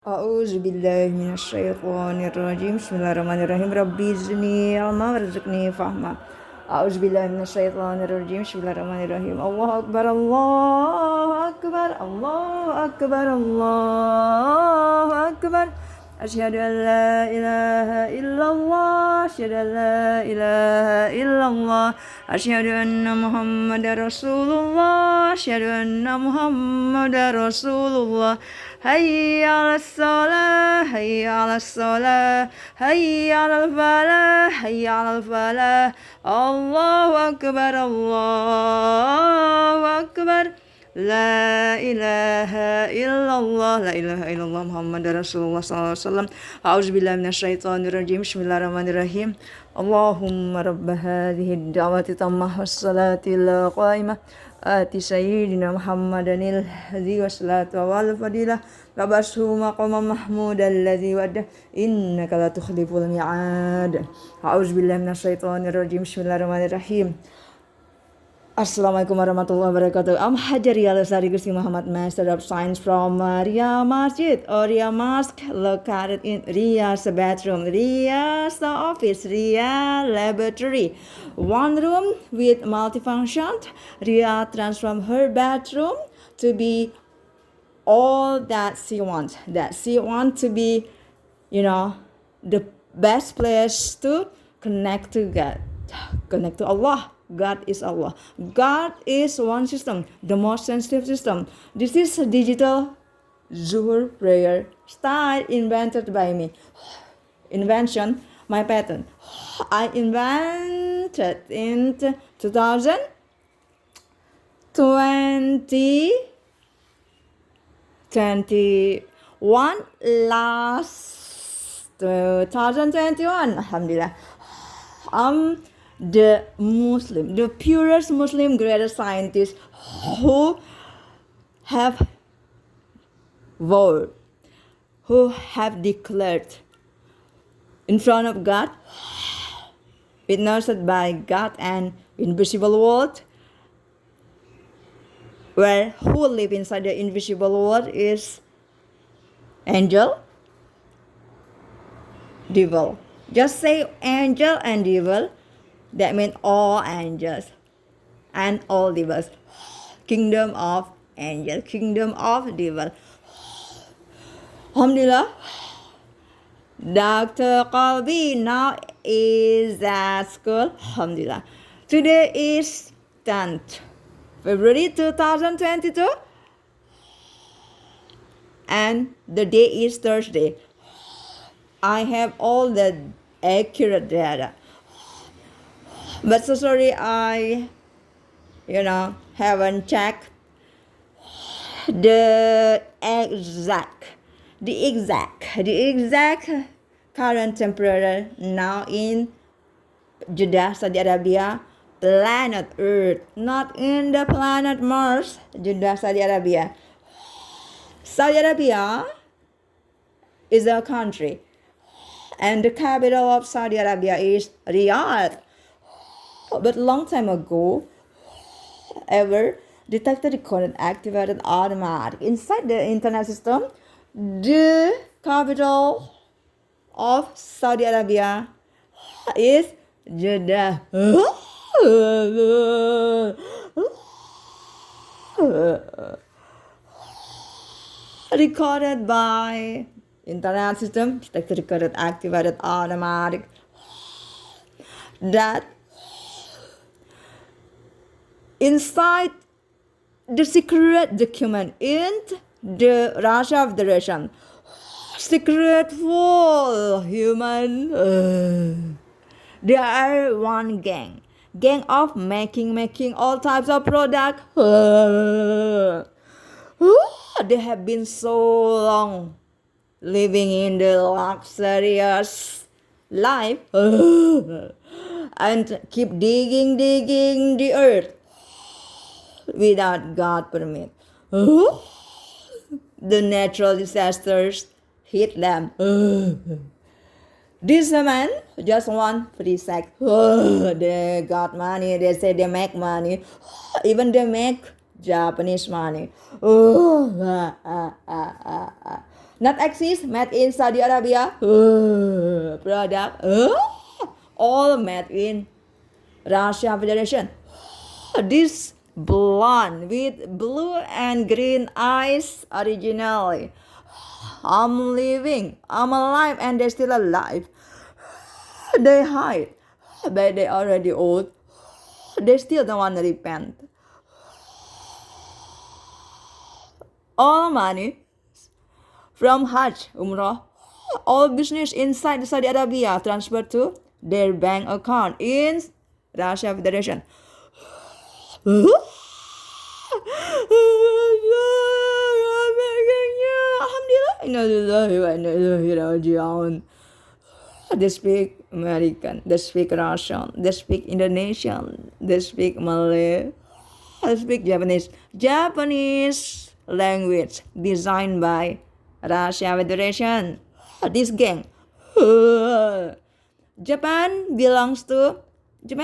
A'udzu billahi minasyaitonir rajim. Bismillahirrahmanirrahim. Rabbi zidni ilma warzuqni fahma. A'udzu billahi minasyaitonir rajim. Bismillahirrahmanirrahim. Allahu akbar, Allahu akbar, Allahu akbar, Allahu akbar. Asyhadu an la ilaha illallah, asyhadu an la ilaha illallah, asyhadu anna Muhammadar Rasulullah, asyhadu anna Muhammadar Rasulullah. Hayya 'alas shalah, hayya 'alas shalah, hayya 'alal falah, hayya 'alal falah. Allahu akbar, Allahu akbar. La ilaha illallah, la ilaha illallah Muhammadar Rasulullah sallallahu alaihi wasallam. A'udzubillahi minasyaitonir rajim. Bismillahirrahmanirrahim. Allahumma rabb hadhihi ad-da'wati tammah was-salatil qa'imah. Ati sayyidina Muhammadanil hadhi wassalatu wal fadilah. Labashu maqama mahmud alladhi wa'ada. Innaka la tukhliful mi'ad. A'udzubillahi minasyaitonir rajim. Bismillahirrahmanirrahim. Assalamualaikum warahmatullahi wabarakatuh. I'm Hajaria Lesari Gusti Muhammad, Master of Science from Ria Masjid or Ria Mosque, located in Ria's bathroom, Ria's office, Ria laboratory. One room with multifunction. Ria transformed her bathroom to be all that she wants. That she wants to be, the best place to connect to God, connect to Allah. God is Allah. God is one system, the most sensitive system. This is a digital Zuhur prayer style invented by me. Invention, my patent. I invented in 2021, last 2021. Alhamdulillah. The purest Muslim greatest scientists who have vowed, who have declared in front of God, witnessed by God and invisible world, where who live inside the invisible world is angel, devil. Just say angel and devil. That means all angels and all devils. Kingdom of angel, kingdom of devil. Alhamdulillah. Dr. Qalbi now is at school. Alhamdulillah. Today is 10th February 2022. And the day is Thursday. I have all the accurate data. But so sorry, I, haven't checked the exact current temperature now in Jeddah, Saudi Arabia, planet Earth, not in the planet Mars. Jeddah, Saudi Arabia. Saudi Arabia is a country, and the capital of Saudi Arabia is Riyadh. But long time ago, ever detected, recorded, activated automatic. Inside the internet system, the capital of Saudi Arabia is Jeddah. Recorded by internet system, detected, recorded, activated automatic. That inside the secret document in the Russia Federation, secret full human, they are one gang of making all types of product. They have been so long living in the luxurious life and keep digging the earth without God permit. The natural disasters hit them. This man just want free sex. They got money. They say they make money. Even they make Japanese money. Not exist, made in Saudi Arabia. Product. All made in Russia Federation. This blonde with blue and green eyes originally. I'm living, I'm alive, and they're still alive. They hide, but they already old. They still don't want to repent. All money from Hajj, Umrah, all business inside Saudi Arabia transferred to their bank account in Russia Federation. Alhamdulillah. They speak American, they speak Russian, they speak Indonesian, they speak Malay, they speak Japanese. Japanese language designed by Russia Federation. This gang. Japan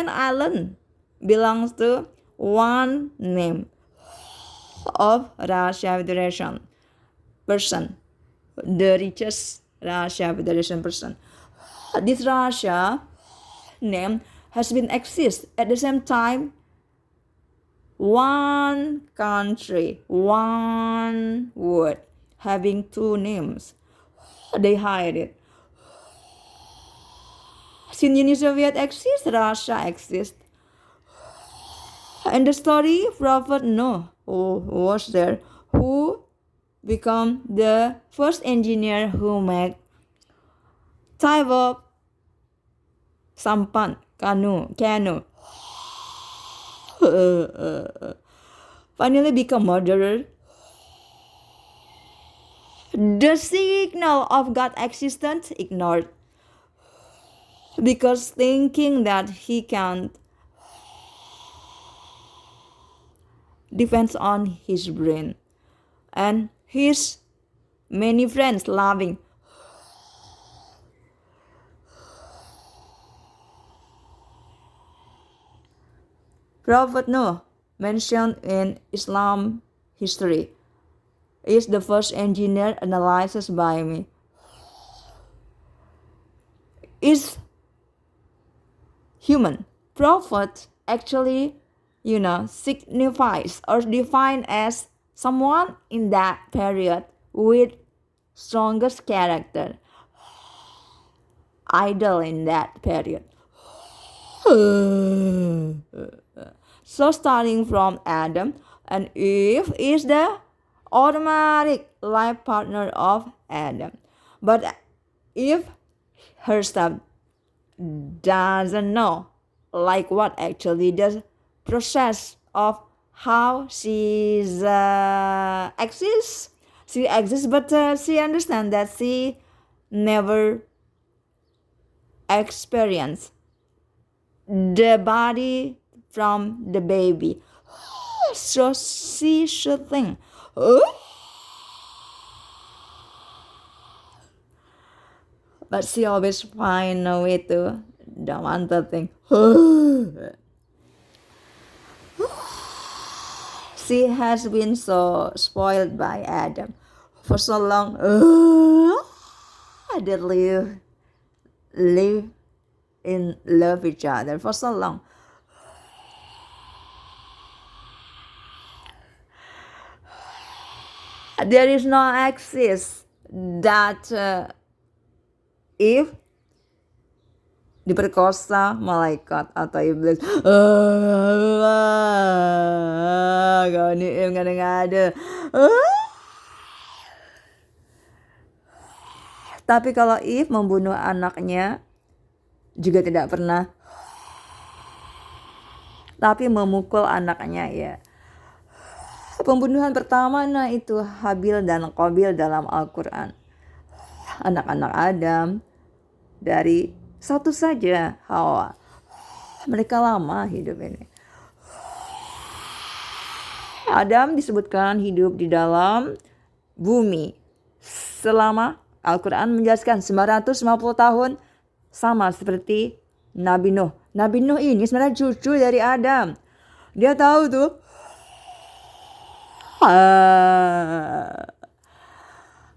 island belongs to one name of Russia Federation person, the richest Russia Federation person. This Russia name has been exist at the same time. One country, one word, having two names. They hide it. Since Union Soviet exists, Russia exists. And the story, Prophet Noah was there, who become the first engineer who made type of sampan, canoe. Finally become murderer. The signal of God's existence ignored, because thinking that he can depends on his brain and his many friends loving. Prophet Noah, mentioned in Islam history, is the first engineer analyzed by me. Is human. Prophet actually, signifies or defined as someone in that period with strongest character. Idol in that period. So starting from Adam and Eve is the automatic life partner of Adam. But if herself doesn't know like what actually the process of how she exists. She exists, but she understands that she never experienced the body from the baby. So she should think, but she always find a way to don't want to think. She has been so spoiled by Adam for so long. They live in love each other for so long. There is no access that if diperkosa malaikat atau iblis, kau ini ngada-ngada. Tapi kalau Eve membunuh anaknya juga tidak pernah, tapi memukul anaknya ya. Pembunuhan pertama itu Habil dan Qabil dalam Al-Quran. Anak-anak Adam dari satu saja Hawa. Mereka lama hidup ini. Adam disebutkan hidup di dalam bumi selama Al-Quran menjelaskan 950 tahun, sama seperti Nabi Nuh. Nabi Nuh ini sebenarnya cucu dari Adam. Dia tahu tuh.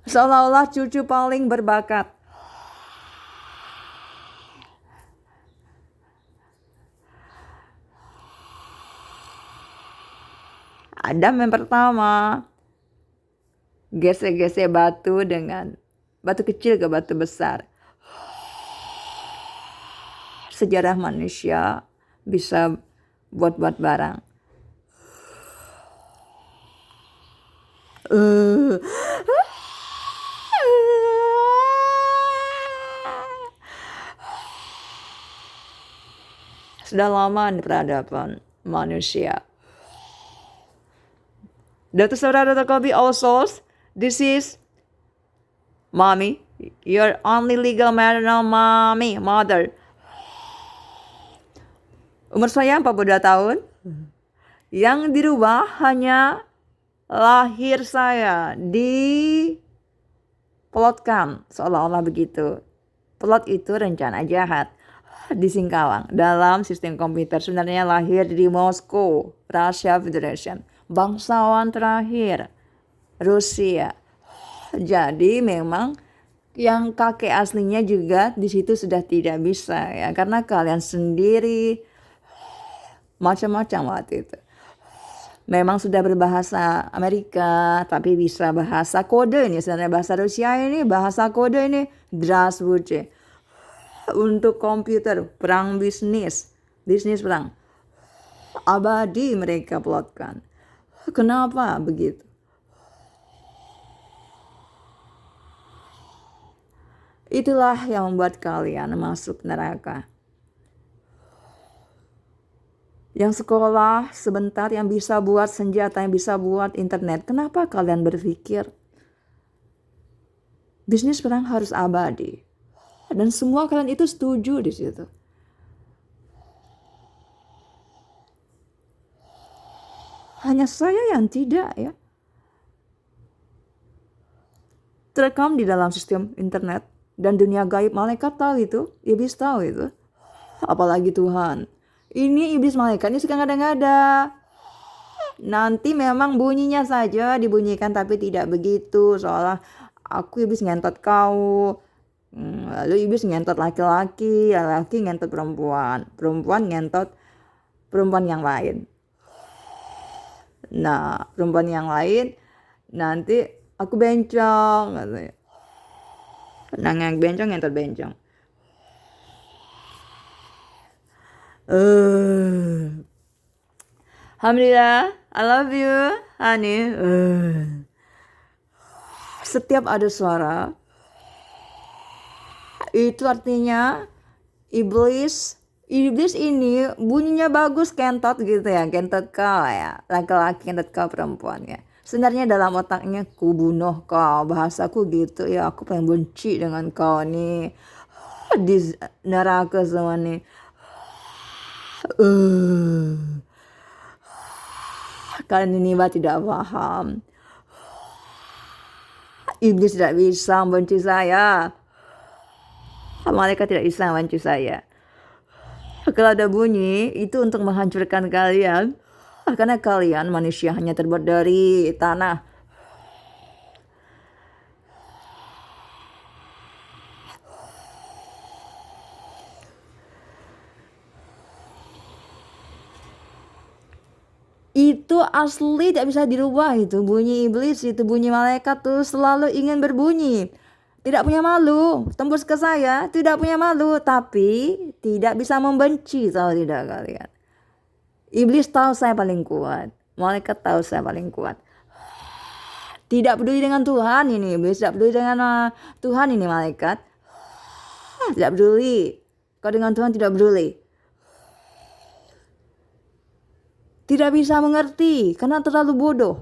Seolah-olah cucu paling berbakat. Adam yang pertama gesek-gesek batu dengan batu kecil ke batu besar. Sejarah manusia bisa buat-buat barang. Sudah lama di peradaban manusia. Dr. Saudara Dr. Kobi also, this is mommy, your only legal maternal mother. Umur saya 42 tahun. Yang dirubah hanya lahir saya diplotkan seolah-olah begitu. Plot itu rencana jahat di Singkawang dalam sistem komputer. Sebenarnya lahir di Moskow, Russia Federation. Bangsawan terakhir Rusia. Jadi memang yang kakek aslinya juga di situ sudah tidak bisa ya, karena kalian sendiri macam-macam waktu itu. Memang sudah berbahasa Amerika, tapi bisa bahasa kode ini. Sebenarnya bahasa Rusia ini, bahasa kode ini Здравствуйте. Untuk komputer, perang bisnis perang. Abadi mereka plotkan. Kenapa begitu? Itulah yang membuat kalian masuk neraka. Yang sekolah sebentar, yang bisa buat senjata, yang bisa buat internet. Kenapa kalian berpikir bisnis perang harus abadi? Dan semua kalian itu setuju di situ. Hanya saya yang tidak ya. Terekam di dalam sistem internet dan dunia gaib. Malaikat tahu itu, iblis tahu itu. Apalagi Tuhan. Ini iblis malaikat ini suka ngada-ngada. Nanti memang bunyinya saja dibunyikan, tapi tidak begitu. Seolah aku iblis ngentot kau. Lalu iblis ngentot laki-laki, laki ngentot perempuan ngentot perempuan yang lain. Nah, perempuan yang lain nanti aku bencong katanya. Nah, bencong ngentot bencong. Alhamdulillah, I love you, honey. Setiap ada suara itu artinya iblis ini bunyinya bagus, kentot gitu ya, kentot kau ya, laki-laki kentot kau perempuan ya. Sebenarnya dalam otaknya ku bunuh kau, bahasaku gitu ya, aku pengen benci dengan kau nih, di neraka semua nih. Kalian ini tidak paham. Iblis tidak bisa membenci saya. Malaikat tidak bisa membenci saya. Kalau ada bunyi itu untuk menghancurkan kalian, karena kalian manusia hanya terbuat dari tanah. Itu asli, tidak bisa dirubah. Itu bunyi iblis, itu bunyi malaikat tuh selalu ingin berbunyi. Tidak punya malu, tembus ke saya, tidak punya malu, tapi tidak bisa membenci, tahu tidak kalian? Iblis tahu saya paling kuat, malaikat tahu saya paling kuat. Tidak peduli dengan Tuhan ini, iblis tidak peduli dengan Tuhan ini, malaikat tidak peduli. Kau dengan Tuhan tidak peduli. Tidak bisa mengerti karena terlalu bodoh.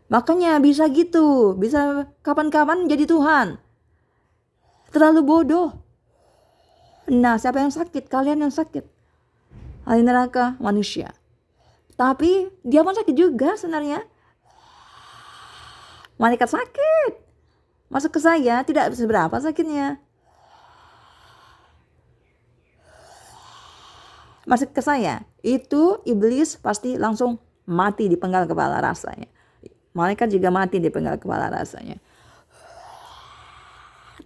Makanya bisa gitu, bisa kapan-kapan jadi Tuhan. Terlalu bodoh. Nah, siapa yang sakit? Kalian yang sakit. Ahli neraka manusia. Tapi dia pun sakit juga sebenarnya. Malaikat sakit. Masuk ke saya tidak seberapa sakitnya. Masuk ke saya, itu iblis pasti langsung mati dipenggal kepala rasanya. Malaikat juga mati dipenggal kepala rasanya.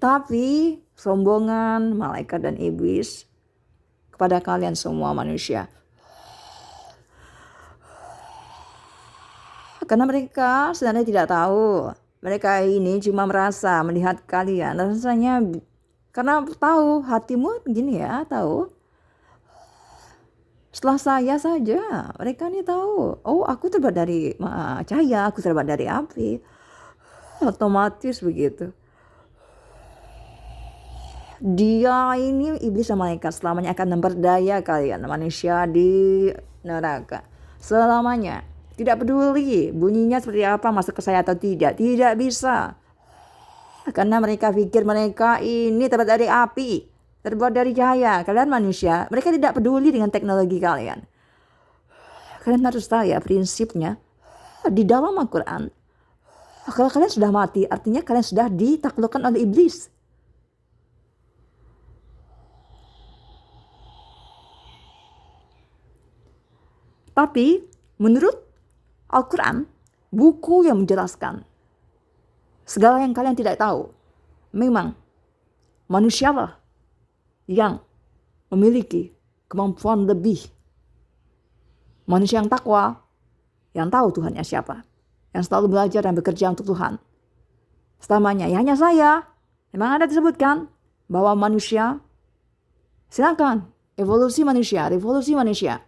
Tapi sombongan malaikat dan iblis kepada kalian semua manusia. Karena mereka sebenarnya tidak tahu. Mereka ini cuma merasa melihat kalian. Rasanya karena tahu hatimu gini ya, tahu. Setelah saya saja, mereka ini tahu. Oh, aku terbuat dari cahaya, aku terbuat dari api. Otomatis begitu. Dia ini iblis dan malaikat selamanya akan memperdaya kalian manusia di neraka. Selamanya. Tidak peduli bunyinya seperti apa, masuk ke saya atau tidak. Tidak bisa. Karena mereka pikir mereka ini terbuat dari api, terbuat dari cahaya. Kalian manusia, mereka tidak peduli dengan teknologi kalian. Kalian harus tahu ya prinsipnya. Di dalam Al-Quran, kalau kalian sudah mati, artinya kalian sudah ditaklukkan oleh iblis. Tapi menurut Al-Quran, buku yang menjelaskan segala yang kalian tidak tahu, memang manusialah yang memiliki kemampuan lebih. Manusia yang takwa, yang tahu Tuhannya siapa, yang selalu belajar dan bekerja untuk Tuhan. Selamanya, ya hanya saya. Memang ada disebutkan bahwa manusia, silakan, evolusi manusia, revolusi manusia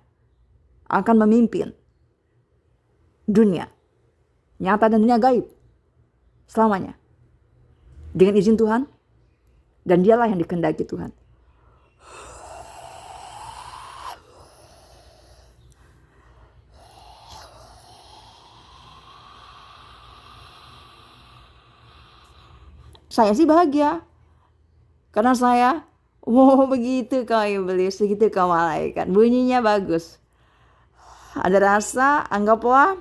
akan memimpin dunia nyata dan dunia gaib selamanya dengan izin Tuhan, dan dialah yang dikehendaki Tuhan. Saya sih bahagia karena saya begitu kau iblis, begitu kau malaikat, bunyinya bagus. Ada rasa, anggaplah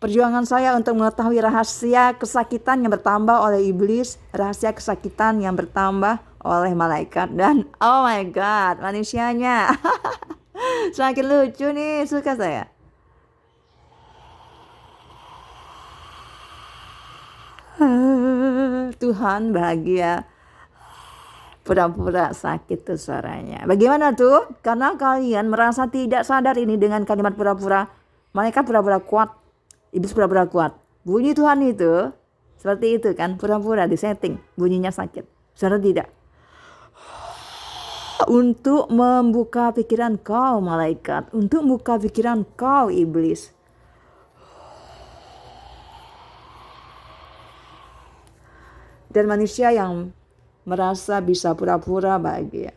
perjuangan saya untuk mengetahui rahasia kesakitan yang bertambah oleh iblis, rahasia kesakitan yang bertambah oleh malaikat, dan oh my god, manusianya. Semakin lucu nih, suka saya. Tuhan bahagia. Pura-pura sakit tuh suaranya. Bagaimana tuh? Karena kalian merasa tidak sadar ini dengan kalimat pura-pura. Malaikat pura-pura kuat. Iblis pura-pura kuat. Bunyi Tuhan itu seperti itu kan. Pura-pura disetting. Bunyinya sakit. Saudara tidak. Untuk membuka pikiran kau malaikat. Untuk membuka pikiran kau iblis. Dan manusia yang merasa bisa pura-pura bahagia,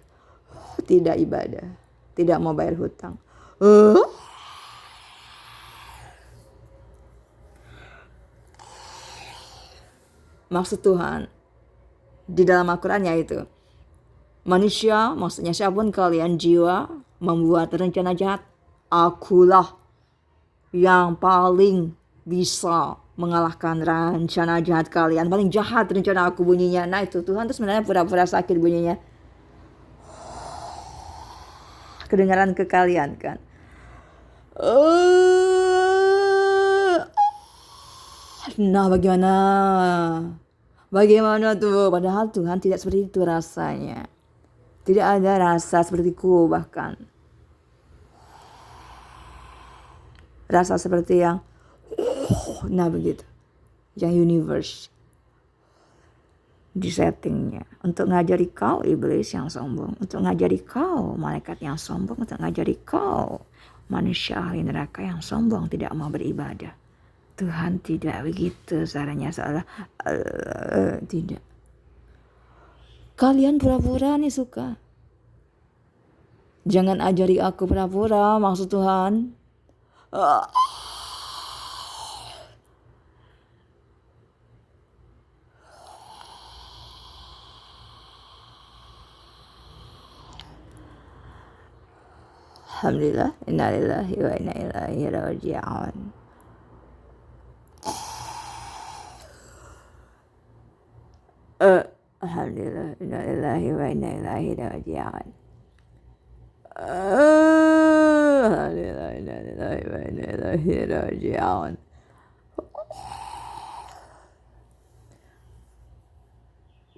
tidak ibadah, tidak mau bayar hutang. Maksud Tuhan di dalam Al-Quran yaitu manusia, maksudnya siapapun kalian, jiwa membuat rencana jahat, akulah yang paling bisa mengalahkan rencana jahat kalian. Paling jahat rencana aku bunyinya. Nah itu Tuhan tuh sebenarnya pura-pura sakit bunyinya. Kedengaran ke kalian kan. Nah bagaimana? Bagaimana tuh? Padahal Tuhan tidak seperti itu rasanya. Tidak ada rasa sepertiku bahkan. Rasa seperti yang nah begitu, yang universe di settingnya untuk ngajari kau iblis yang sombong, untuk ngajari kau malaikat yang sombong, untuk ngajari kau manusia ahli neraka yang sombong tidak mau beribadah. Tuhan tidak begitu caranya, seolah tidak. Kalian pura-pura nih suka. Jangan ajari aku pura-pura, maksud Tuhan. Alhamdulillah, inna lillahi wa inna ilaihi raji'un. Alhamdulillah, inna lillahi wa inna ilaihi raji'un. Alhamdulillah, inna lillahi wa inna ilaihi raji'un.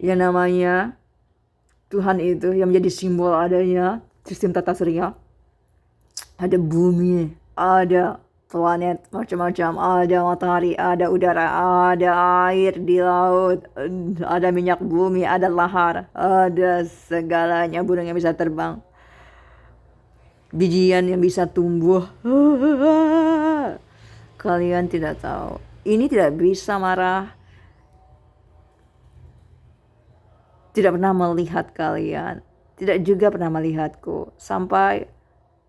Yang namanya Tuhan itu yang menjadi simbol adanya sistem tata surya. Ada bumi, ada planet macam-macam, ada matahari, ada udara, ada air di laut, ada minyak bumi, ada lahar, ada segalanya, burung yang bisa terbang, bijian yang bisa tumbuh. Kalian tidak tahu. Ini tidak bisa marah. Tidak pernah melihat kalian. Tidak juga pernah melihatku. Sampai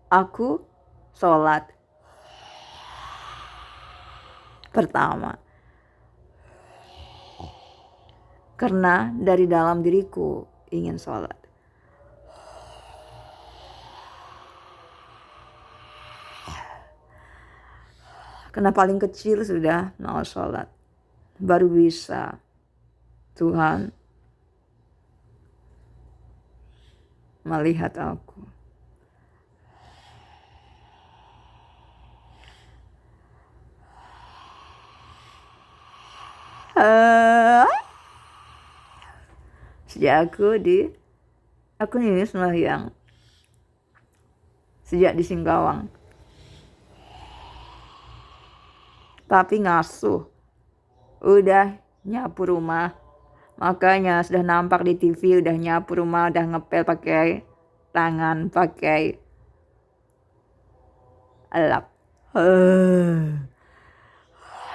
aku sholat pertama. Karena dari dalam diriku ingin sholat. Karena paling kecil sudah mau sholat. Baru bisa Tuhan melihat aku. Sejak aku ini sembahyang. Sejak di Singkawang. Tapi ngasuh. Udah nyapu rumah. Makanya sudah nampak di TV udah nyapu rumah, udah ngepel pakai tangan, pakai elap.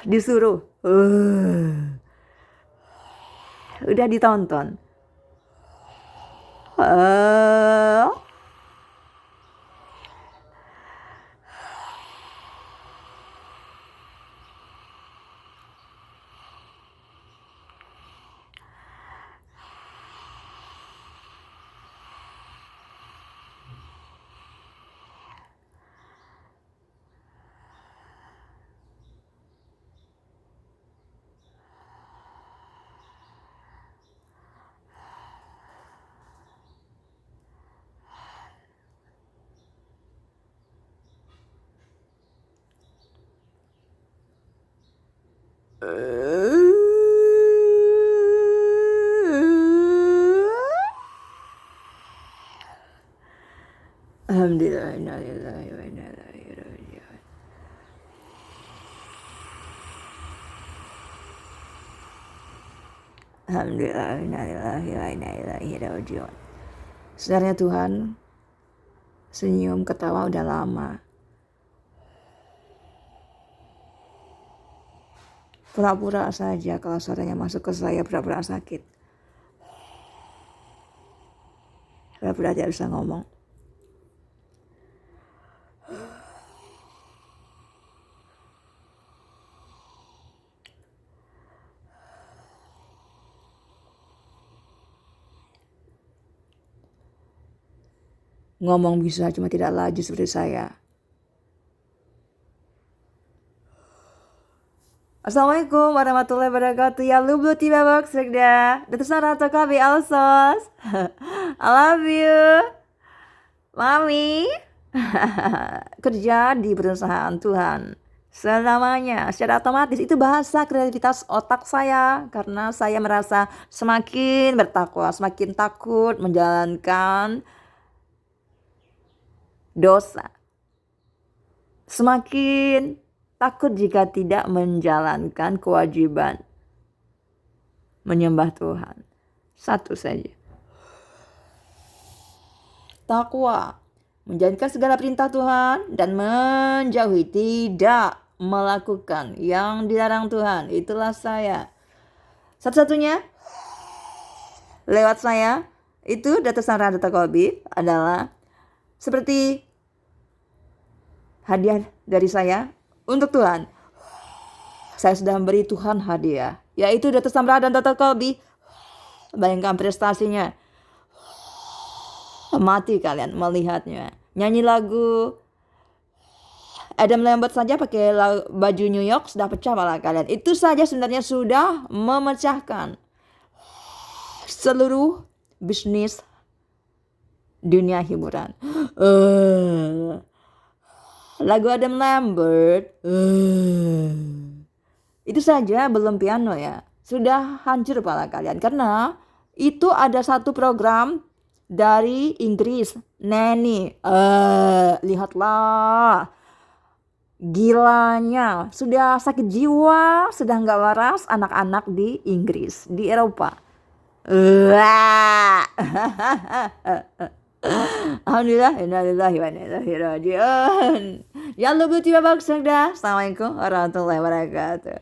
Disuruh. Udah ditonton. Alhamdulillah, innalillahi wa inna ilaihi raji'un. Alhamdulillah, innalillahi wa inna ilaihi raji'un. Sebenarnya Tuhan senyum ketawa udah lama. Pura-pura saja kalau suaranya masuk ke saya, pura-pura sakit. Pura-pura tidak bisa ngomong. Ngomong bisa, cuma tidak laju seperti saya. Assalamualaikum warahmatullahi wabarakatuh. Ya lublu tiba bak segda. Datusan rata kabe alsos. I love you. Mami. Kerja di perusahaan Tuhan selamanya secara otomatis. Itu bahasa kreativitas otak saya. Karena saya merasa semakin bertakwa, semakin takut menjalankan dosa. Semakin takut jika tidak menjalankan kewajiban menyembah Tuhan. Satu saja. Takwa. Menjalankan segala perintah Tuhan dan menjauhi, tidak melakukan yang dilarang Tuhan. Itulah saya. Satu-satunya lewat saya itu Datu Sandra Kobi adalah seperti hadiah dari saya untuk Tuhan. Saya sudah memberi Tuhan hadiah, yaitu Datu Samra dan Datu Kobi. Bayangkan prestasinya. Mati kalian melihatnya. Nyanyi lagu Adam Lambert saja pakai baju New York sudah pecah malah kalian. Itu saja sebenarnya sudah memecahkan seluruh bisnis dunia hiburan. Lagu Adam Lambert itu saja belum piano ya. Sudah hancur kepala kalian. Karena Itu ada satu program dari Inggris, Nanny. Lihatlah, gilanya, sudah sakit jiwa, sudah nggak waras anak-anak di Inggris, di Eropa. Wah. Alhamdulillah, innalillahi wa inna ilaihi raji'un. Ya Allah, tiba bagsagda. Assalamualaikum warahmatullahi wabarakatuh.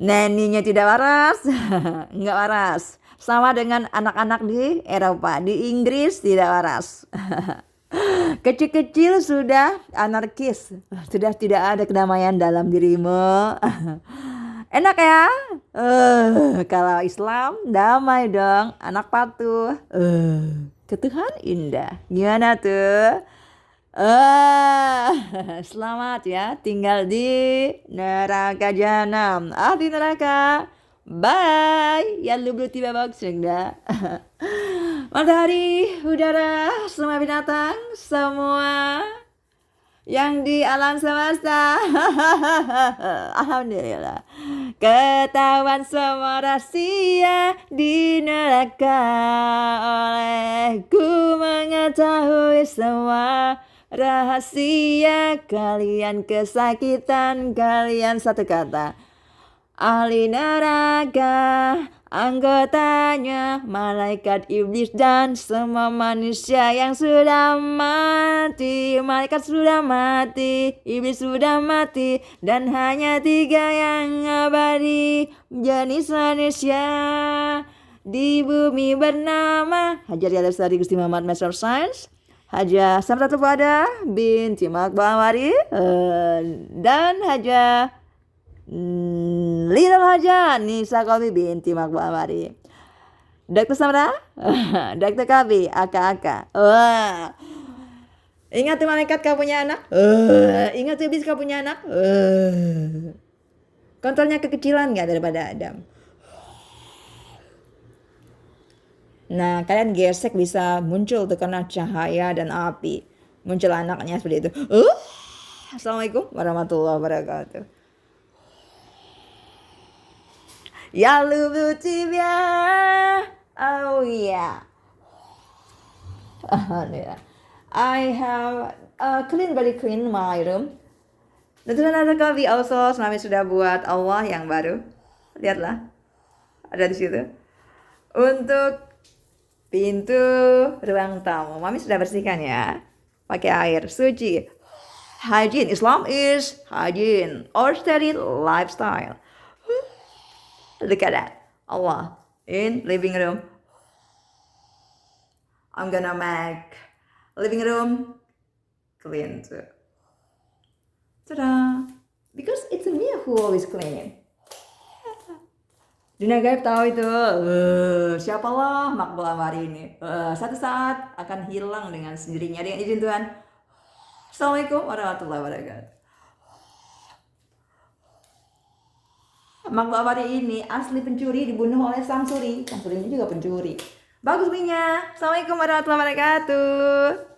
Neninya tidak waras, nggak waras. Sama dengan anak-anak di Eropa, di Inggris tidak waras. Kecil-kecil sudah anarkis, sudah tidak ada kedamaian dalam dirimu. Enak ya? Kalau Islam damai dong, anak patuh. Ke Tuhan indah. Gimana tuh? Selamat ya tinggal di neraka jahanam. Di neraka. Bye. Ya lu belum tiba bagus sudah. Matahari, udara, semua binatang, semua yang di alam semesta. Alhamdulillah. Ketahuan semua rahasia di neraka, olehku mengetahui semua rahasia. Kalian kesakitan, kalian satu kata. Ahli neraka, anggotanya malaikat iblis dan semua manusia yang sudah mati. Malaikat sudah mati, iblis sudah mati, dan hanya 3 yang abadi jenis manusia di bumi bernama Hajar Lestari Gusti Muhammad Master of Science, Haja Samratul Fada binti Makbul Amari, dan Haja Lidal Haja Nisa Kabi binti Makbul Amari. Dr. Samra, Dr. Kabi, Aka. Wah. Ingat tuh malaikat kau punya anak? Ingat tuh iblis kau punya anak? Kontrolnya kekecilan gak daripada Adam? Nah, kalian gesek bisa muncul tuh karena cahaya dan api. Muncul anaknya seperti itu. Assalamualaikum warahmatullahi wabarakatuh. Ya lubu tibia. Oh yeah. I have very clean my room. Dan ada kami also Mami sudah buat Allah yang baru. Lihatlah. Ada di situ. Untuk pintu ruang tamu. Mami sudah bersihkan ya. Pakai air suci. Hygiene. Islam is hygiene or steady lifestyle. Look at that. Allah in living room. I'm gonna make living room clean too. Ta-da! Because it's me who always cleaning. Dunia gaib tahu itu. Siapalah Makbul Amari ini. Satu saat akan hilang dengan sendirinya dengan izin Tuhan. Assalamualaikum warahmatullahi wabarakatuh. Makbul Amari ini asli pencuri, dibunuh oleh Samsuri. Samsuri ini juga pencuri. Bagus minyak. Assalamualaikum warahmatullahi wabarakatuh.